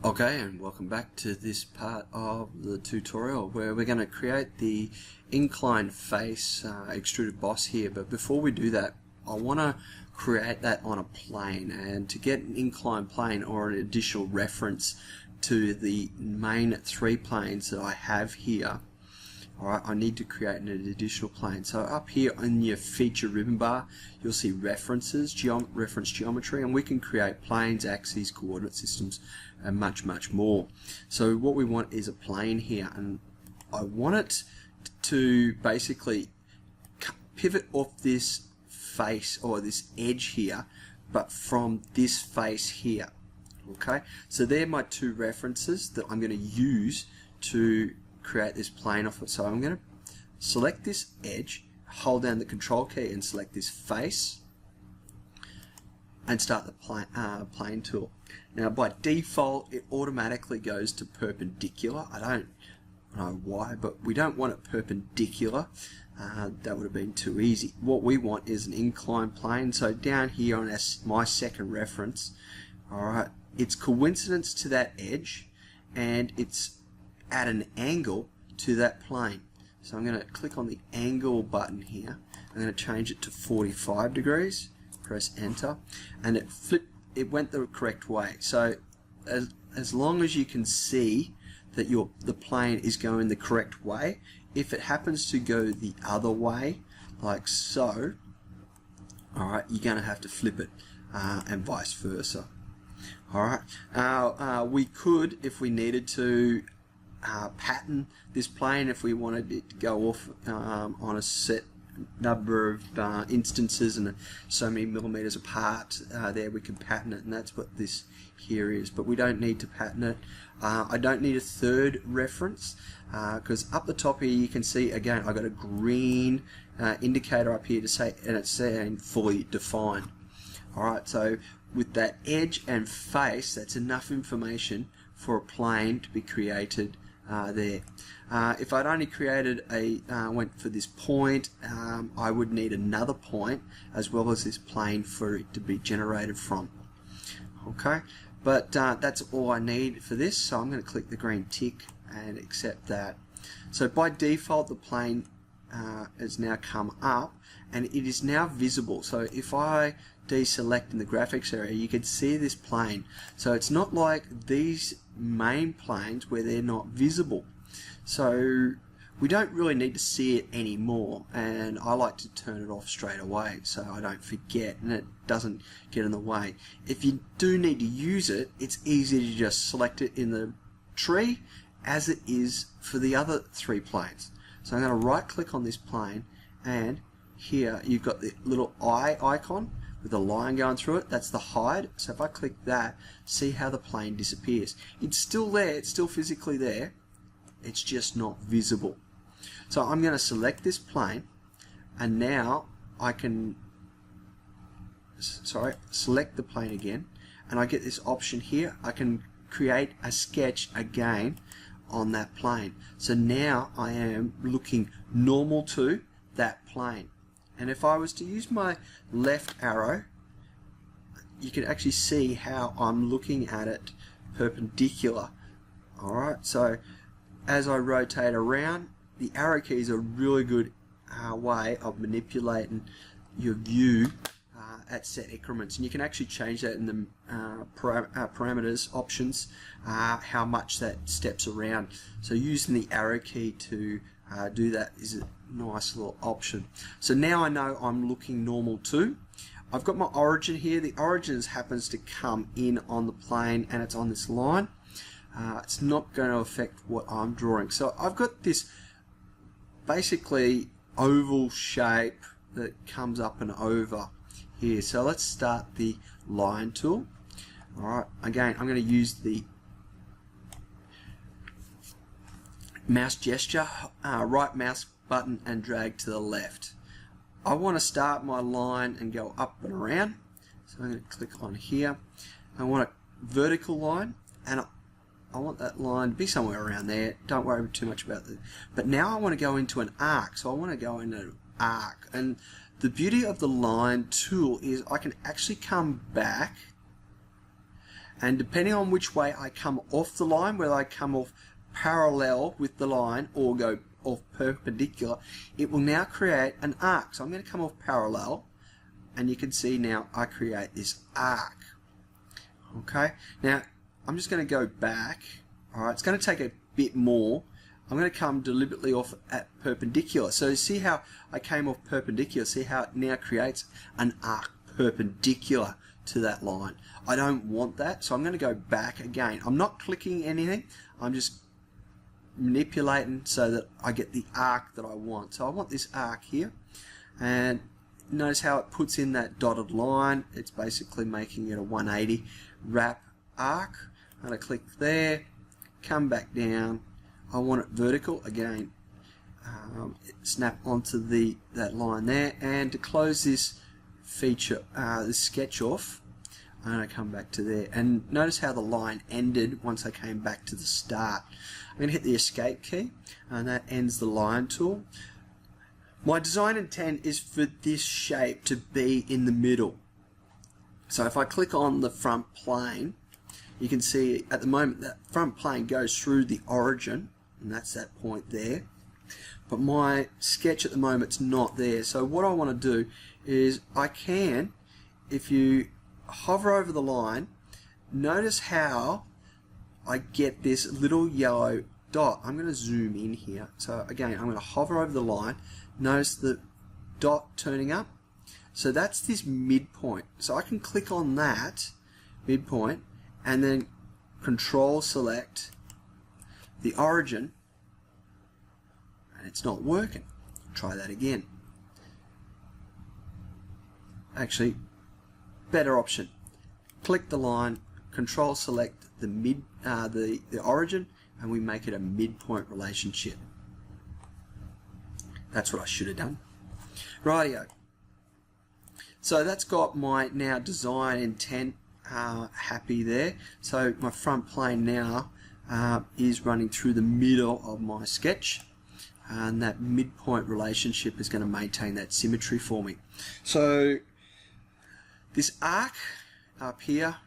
Okay, and welcome back to this part of the tutorial where we're going to create the incline face extruded boss here. But before we do that, I want to create that on a plane, and to get an incline plane or an additional reference to the main three planes that I have here, alright, I need to create an additional plane. So up here in your feature ribbon bar, you'll see references, reference geometry, and we can create planes, axes, coordinate systems, and much more. So what we want is a plane here, and I want it to basically pivot off this face or this edge here, but from this face here. Okay, so they're my two references that I'm going to use to create this plane off it. So I'm going to select this edge, hold down the control key and select this face and start the plane tool. Now by default it automatically goes to perpendicular. I don't know why, but we don't want it perpendicular. That would have been too easy. What we want is an inclined plane. So down here on my second reference, alright, it's coincidence to that edge and it's at an angle to that plane. So I'm going to click on the angle button here. I'm going to change it to 45 degrees, press enter, and it went the correct way. So as long as you can see that the plane is going the correct way, if it happens to go the other way like so, alright, you're going to have to flip it and vice versa. Alright, we could, if we needed to, pattern this plane if we wanted it to go off on a set number of instances and so many millimeters apart. There we can pattern it, and that's what this here is, but we don't need to pattern it. I don't need a third reference because up the top here you can see again I've got a green indicator up here to say, and it's saying fully defined. Alright, so with that edge and face, that's enough information for a plane to be created there. If I'd only created went for this point, I would need another point as well as this plane for it to be generated from. Okay, but that's all I need for this, so I'm going to click the green tick and accept that. So by default the plane has now come up and it is now visible. So if I deselect in the graphics area, you can see this plane. So it's not like these main planes where they're not visible. So we don't really need to see it anymore, and I like to turn it off straight away so I don't forget and it doesn't get in the way. If you do need to use it, it's easy to just select it in the tree as it is for the other three planes. So I'm going to right click on this plane, and here you've got the little eye icon with a line going through it. That's the hide. So if I click that, see how the plane disappears. It's still there, it's still physically there, it's just not visible. So I'm going to select this plane, and now I can select the plane again, and I get this option here. I can create a sketch again on that plane. So now I am looking normal to that plane. And if I was to use my left arrow, you can actually see how I'm looking at it perpendicular. Alright, so as I rotate around, the arrow keys are a really good way of manipulating your view at set increments, and you can actually change that in the parameters options, how much that steps around. So using the arrow key to do that is a nice little option. So now I know I'm looking normal too. I've got my origin here. The origin happens to come in on the plane and it's on this line. It's not going to affect what I'm drawing. So I've got this basically oval shape that comes up and over here. So let's start the line tool. Alright, again I'm going to use the mouse gesture, right mouse button and drag to the left. I want to start my line and go up and around, so I'm going to click on here. I want a vertical line, and I want that line to be somewhere around there. Don't worry too much about that. But now I want to go into an arc, so I want to go into an arc. And the beauty of the line tool is I can actually come back And depending on which way I come off the line, whether I come off parallel with the line or go off perpendicular, it will now create an arc. So I'm going to come off parallel, and you can see now I create this arc. Okay, now I'm just going to go back. Alright, it's going to take a bit more. I'm going to come deliberately off at perpendicular. So see how I came off perpendicular? See how it now creates an arc perpendicular to that line. I don't want that, so I'm going to go back again. I'm not clicking anything. I'm just manipulating so that I get the arc that I want. So I want this arc here, and notice how it puts in that dotted line. It's basically making it a 180 wrap arc. I'm going to click there, come back down. I want it vertical again. Snap onto that line there, and to close this feature, this sketch off, I'm going to come back to there, and notice how the line ended once I came back to the start. I'm going to hit the escape key, and that ends the line tool. My design intent is for this shape to be in the middle. So if I click on the front plane, you can see at the moment that front plane goes through the origin, and that's that point there. But my sketch at the moment's not there. So what I want to do is I can, if you hover over the line, notice how I get this little yellow dot. I'm going to zoom in here. So again, I'm going to hover over the line. Notice the dot turning up. So that's this midpoint. So I can click on that midpoint and then control select the origin, and it's not working. Try that again. Actually, better option. Click the line, control select the origin, and we make it a midpoint relationship. That's what I should have done. Rightio. So that's got my now design intent happy there. So my front plane now is running through the middle of my sketch, and that midpoint relationship is going to maintain that symmetry for me. So this arc up here,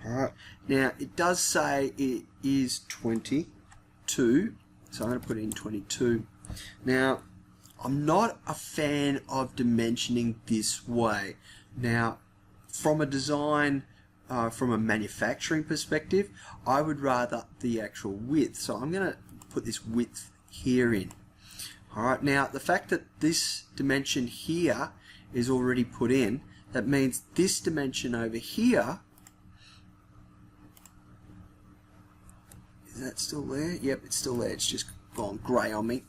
alright, now it does say it is 22, so I'm going to put in 22. Now I'm not a fan of dimensioning this way. Now from a design, from a manufacturing perspective, I would rather the actual width. So I'm going to put this width here in. Alright, now the fact that this dimension here is already put in, that means this dimension over here, is that still there? Yep, it's still there. It's just gone grey on me.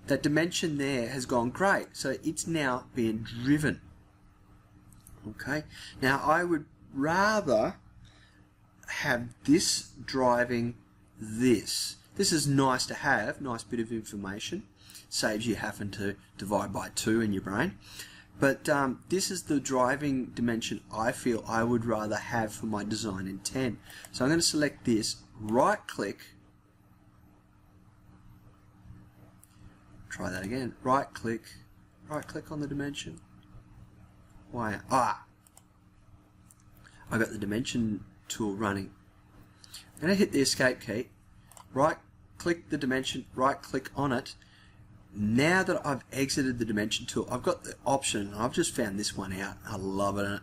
That dimension there has gone grey, so it's now being driven. Okay, now I would rather have this driving this. This is nice to have, nice bit of information. Saves you having to divide by 2 in your brain. But this is the driving dimension I feel I would rather have for my design intent. So I'm going to select this, right click, try that again, right click on the dimension. Why? I got the dimension tool running. I'm going to hit the escape key, right click the dimension, right click on it. Now that I've exited the dimension tool, I've got the option, and I've just found this one out. I love it.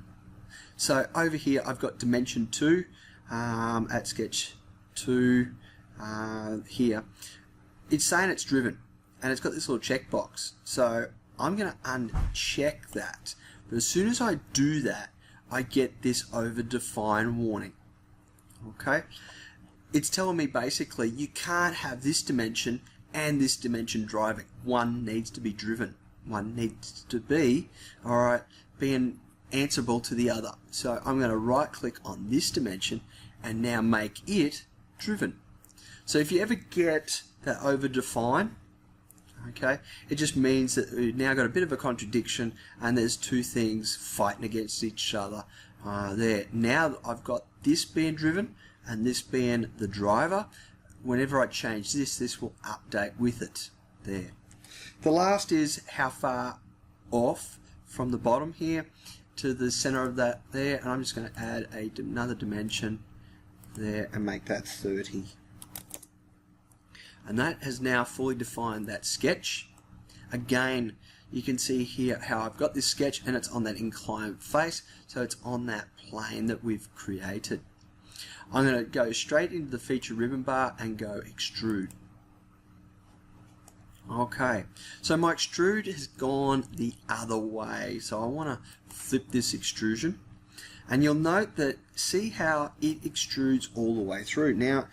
So over here I've got dimension 2 at sketch 2 here. It's saying it's driven, and it's got this little checkbox. So I'm going to uncheck that. But as soon as I do that, I get this over define warning. Okay? It's telling me basically you can't have this dimension and this dimension driving. One needs to be driven. One needs to be, alright, being answerable to the other. So I'm going to right click on this dimension and now make it driven. So if you ever get that over define, okay, it just means that we've now got a bit of a contradiction and there's two things fighting against each other there. Now I've got this being driven and this being the driver. Whenever I change this, this will update with it there. The last is how far off from the bottom here. to the center of that there, and I'm just going to add another dimension there and make that 30. And that has now fully defined that sketch. Again, you can see here how I've got this sketch and it's on that inclined face, so it's on that plane that we've created. I'm going to go straight into the feature ribbon bar and go extrude. Okay, so my extrude has gone the other way, so I want to flip this extrusion, and you'll note that, see how it extrudes all the way through. Now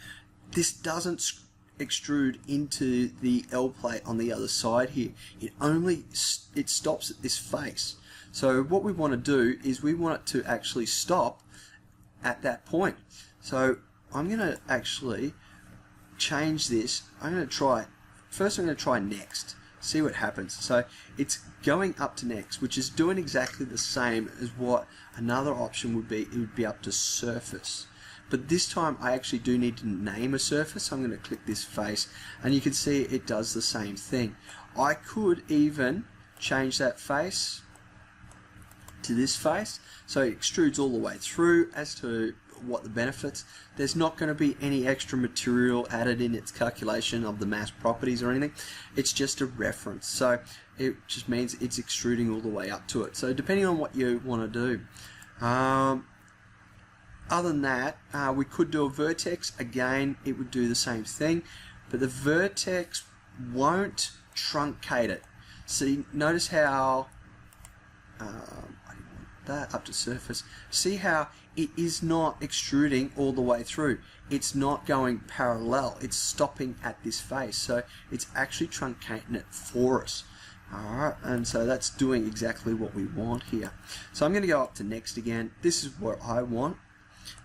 this doesn't extrude into the L plate on the other side here, it stops at this face. So what we want to do is we want it to actually stop at that point. So I'm going to actually change this. I'm going to try next, see what happens. So it's going up to next, which is doing exactly the same as what another option would be. It would be up to surface. But this time I actually do need to name a surface, so I'm going to click this face, and you can see it does the same thing. I could even change that face to this face, so it extrudes all the way through. As to what the benefits, there's not going to be any extra material added in its calculation of the mass properties or anything. It's just a reference, so it just means it's extruding all the way up to it. So depending on what you want to do. Other than that, we could do a vertex. Again, it would do the same thing, but the vertex won't truncate it. See, notice how I didn't want that up to surface. See how it is not extruding all the way through. It's not going parallel. It's stopping at this face, so it's actually truncating it for us. Alright, and so that's doing exactly what we want here. So I'm going to go up to next again. This is what I want.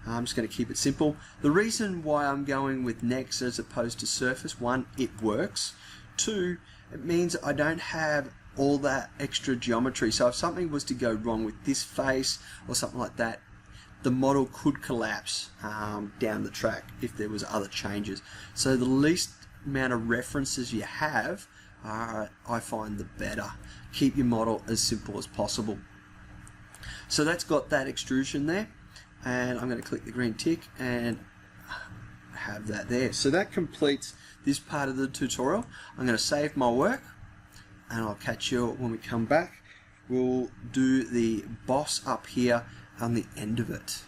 I'm just going to keep it simple. The reason why I'm going with next as opposed to surface, one, it works. Two, it means I don't have all that extra geometry. So if something was to go wrong with this face or something like that, the model could collapse down the track if there was other changes. So the least amount of references you have, I find the better. Keep your model as simple as possible. So that's got that extrusion there. And I'm going to click the green tick and have that there. So that completes this part of the tutorial. I'm going to save my work, and I'll catch you when we come back. We'll do the boss up here on the end of it.